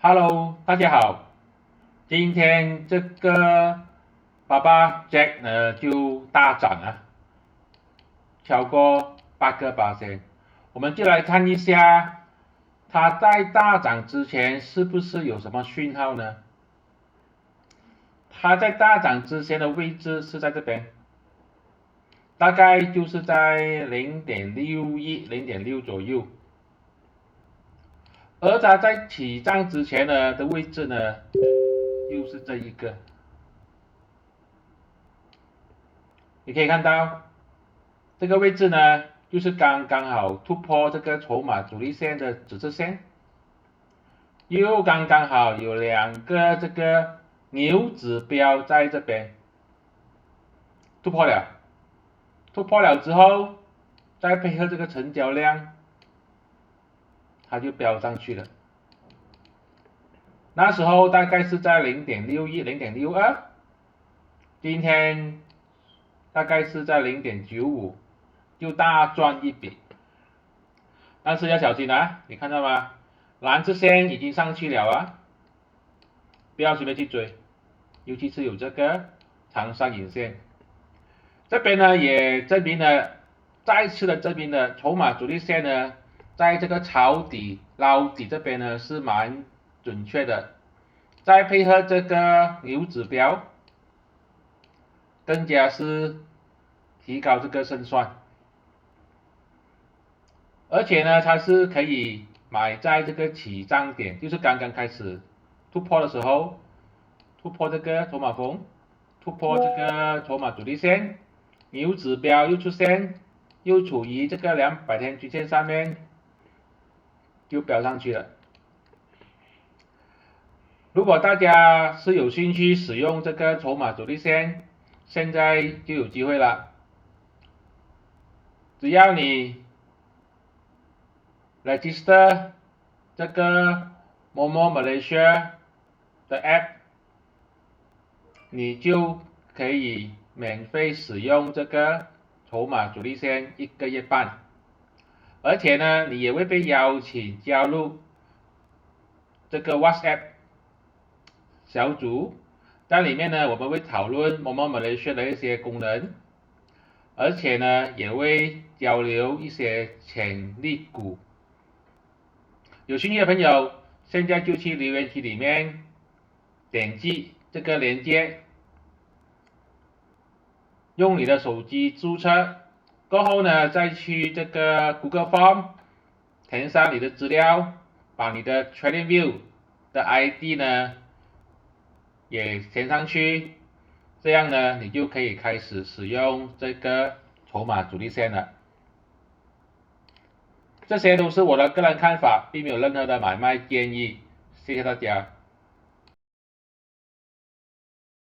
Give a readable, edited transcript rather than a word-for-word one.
Hello，大家好。今天这个爸爸 Jack 呢就大涨啊，超过8%。我们就来看一下，它在大涨之前是不是有什么讯号呢？它在大涨之前的位置是在这边，大概就是在0.61、0.6左右。而它在起涨之前呢的位置呢，又是这一个。你可以看到这个位置呢，就是刚刚好突破这个筹码阻力线的紫色线，又刚刚好有两个这个牛指标在这边突破了，突破了之后，再配合这个成交量，它就飙上去了。那时候大概是在0.61、0.62，今天大概是在0.95，就大赚一笔。但是要小心啊，你看到吗？蓝色线已经上去了啊，不要随便去追，尤其是有这个长上影线。这边呢也证明了，再次的证明了筹码主力线呢，在这个抄底捞底这边呢是蛮准确的，再配合这个牛指标，更加是提高这个胜算。而且呢，它是可以买在这个起涨点，就是刚刚开始突破的时候，突破这个筹码峰，突破这个筹码主力线，牛指标又出现，又处于这个200天均线上面，就飙上去了。如果大家是有兴趣使用这个筹码主力线，现在就有机会了。只要你register 这个 Momo Malaysia 的 app， 你就可以免费使用这个筹码主力线1个月半，而且呢，你也会被邀请加入这个 WhatsApp 小组，在里面呢，我们会讨论 Momo Malaysia 的一些功能，而且呢，也会交流一些潜力股。有兴趣的朋友，现在就去留言区里面点击这个链接，用你的手机注册，过后呢，再去这个 Google Form 填上你的资料，把你的 TradingView 的 ID 呢也填上去，这样呢，你就可以开始使用这个筹码主力线了。这些都是我的个人看法，并没有任何的买卖建议。谢谢大家。